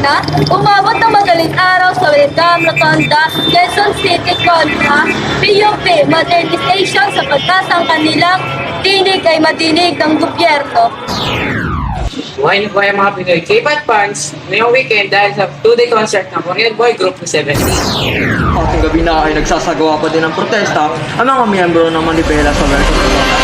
na, umabot ng madaling araw sa Welcome Rotonda, Quezon City kontra PUP modernization sa pagkasang kanilang tinig ay madinig ng gobyerno. Buhay na buhay ang mga Pinoy K-pop fans ngayong weekend dahil sa 2-day concert ng Korean boy group na 17. Ang gabi na ay nagsasagawa pa din ng protesta ang mga miyembro ng Manibela sa Welcome Rotonda.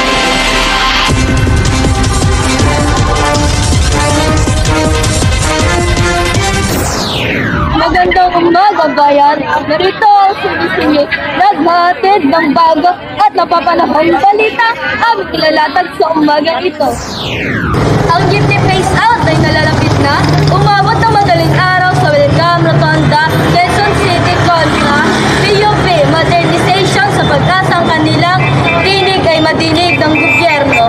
Magandang umaga bayan, narito ang sinisingit, naghatid ng bago at napapanahong balita ang ilalatag sa umaga ito. Ang jeepney phase out ay nalalapit na, umabot ng madaling araw sa Welcome Rotonda, Quezon City kontra PUP modernization sa pagkasang kanilang tinig ay madinig ng gobyerno.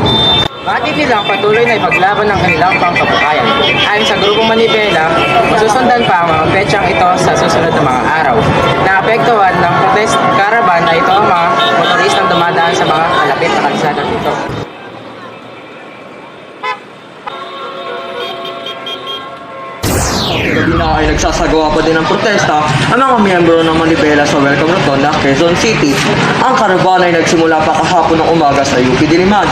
Mga TV lang patuloy na ipaglaban ng kanilang pangkabuhayan. Ayon sa grupong Manibela, masusundan pa ang mga petsang ito sa susunod na mga araw. Naapektuhan ng protest caravan na ito ang mga motoristang dumadaan sa mga malapit na kalsada dito. Ang gabi na ay nagsasagawa pa din ng protesta ang mga miyembro ng Manibela sa Welcome Rotonda, Quezon City. Ang karavan ay nagsimula pa kahapon ng umaga sa UP Diliman.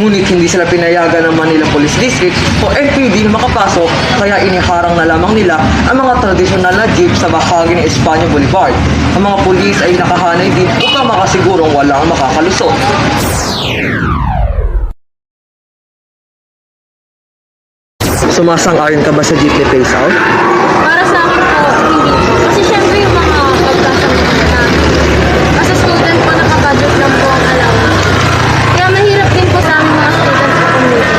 Ngunit hindi sila pinayagan ng Manila Police District o FPD na makapasok, kaya iniharang na lamang nila ang mga tradisyonal na jeep sa bahagi ng Espanya Boulevard. Ang mga pulis ay nakahanay din upang makasigurong walang makakalusot. Sumasang-ayon ka ba sa jeepney phase out? Para sa akin po, hindi. Kasi syempre yung mga pagkasamit na as a student po, nakabudget lang po ang allowance. Kaya mahirap din po sa aming mga students sa community.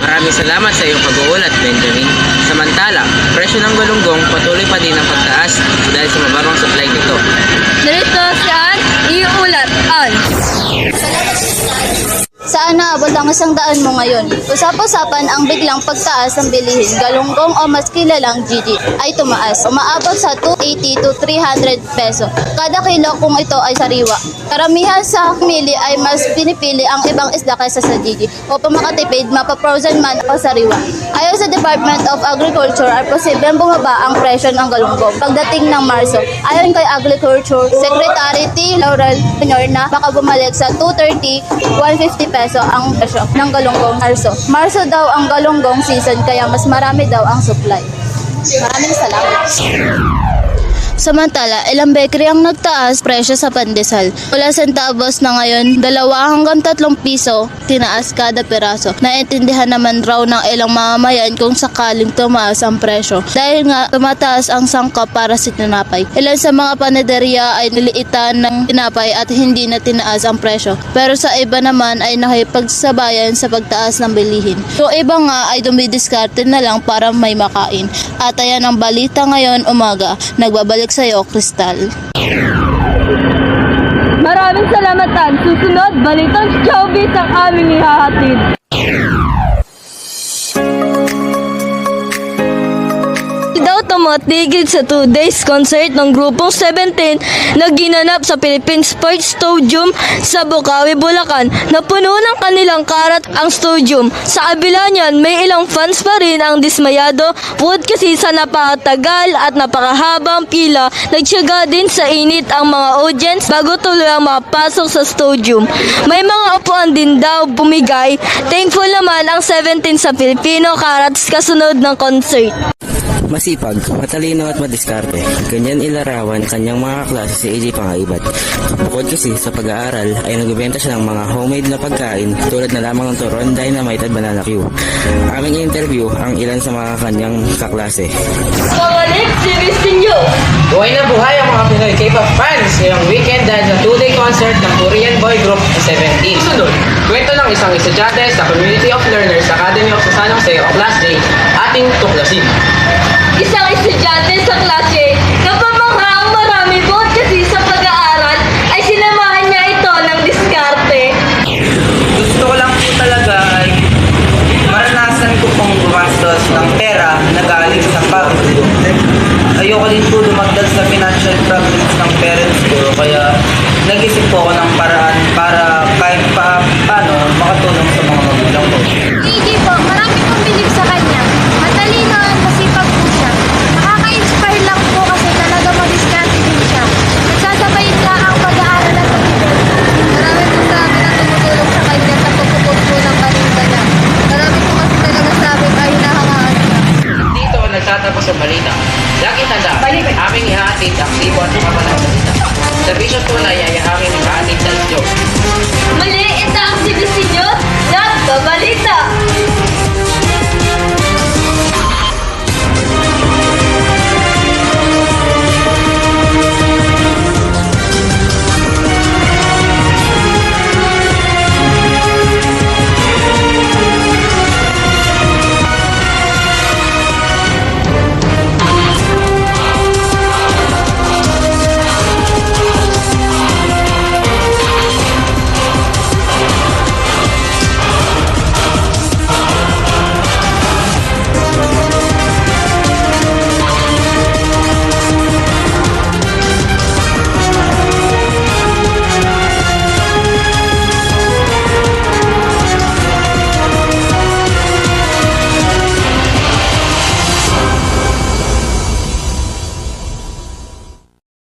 Maraming salamat sa iyong pag-uulat, Benjamin. Samantala, presyo ng galunggong patuloy pa din ang pagtaas dahil sa mababang supply nito. Narito si Ann, iulat, Ann. Saan naabot ang 100 mo ngayon? Usap-usapan ang biglang pagtaas ng bilihin. Galunggong o mas kilalang Gigi ay tumaas. Umaabot sa 280 to 300 peso kada kilo kung ito ay sariwa. Karamihan sa pamili ay mas pinipili ang ibang isda kaysa sa Gigi. Upang makatipid, mapa-frozen man o sariwa. Ayon sa Department of Agriculture ay posibleng bumaba ang presyo ng galunggong pagdating ng Marso. Ayon kay Agriculture Secretary T. Laurel Jr. na baka bumalik sa 230-150 peso ang presyo ng galunggong Marso. Marso daw ang galunggong season kaya mas marami daw ang supply. Maraming salamat. Samantala, ilang bakery ang nagtaas presyo sa pandesal. Mula centavos na ngayon, 2 hanggang 3 piso tinaas kada peraso. Naintindihan naman raw ng ilang mamamayan kung sakaling tumaas ang presyo. Dahil nga, tumataas ang sangkap para sa tinapay. Ilan sa mga panaderya ay niliitan ng tinapay at hindi na tinaas ang presyo. Pero sa iba naman ay nakipagsabayan sa pagtaas ng bilihin. Yung iba nga ay dumidiskarte na lang para may makain. At ayan ang balita ngayon umaga. Nagbabalik sa'yo, Crystal. Maraming salamat, Ann. Susunod, balitang showbiz ang aming ihahatid. Daw tumatigil sa 2 days concert ng grupong 17 na ginanap sa Philippine Sports Stadium sa Bukawi, Bulacan. Napuno ng kanilang karat ang stadium. Sa kabila niyan, may ilang fans pa rin ang dismayado bukod kasi sa napakatagal at napakahabang pila. Nagtiyaga din sa init ang mga audience bago tuloy ang mapasok sa stadium. May mga upuan din daw bumigay. Thankful naman ang 17 sa Filipino Karats kasunod ng concert. Masipag, matalino at madiskarte. Ganyan ilarawan kanyang mga kaklase si AJ Pangaibat. Bukod kasi sa pag-aaral ay nagbebenta siya ng mga homemade na pagkain tulad na lamang ng turon, dynamite at banana Q. Aming interview ang ilan sa mga kanyang kaklase. Pangalik si Vistinyo! Buhay na buhay ang mga Pinoy K-pop fans ngayong weekend dahil sa 2-day concert ng Korean boy group na 17. Sunod, kwento ng isang estudyante sa Community of Learners Academy of San Jose o Class A ating tuklasin. Isang estudyante sa klase na pamangha ang marami bukod kasi sa pag-aaral ay sinamahan niya ito ng diskarte. Gusto ko lang po talaga ay maranasan ko pong gumastos ng pera na galing sa pagod. Ayoko din po dumagdag sa financial problems ng parents ko, kaya nag-isip po ako ng paraan para kahit paano makatulong sa mga magulang ko. AJ po, marami pong bilib sa kanya. Matalino magtatapos sa balita. Lagi tandaan, aming ihahatid ang libo at kapalang balita. Sa Vision Tunay ay aming ihahatid sa Diyos. Muli, ito ang sinusinyo, nagbabalita!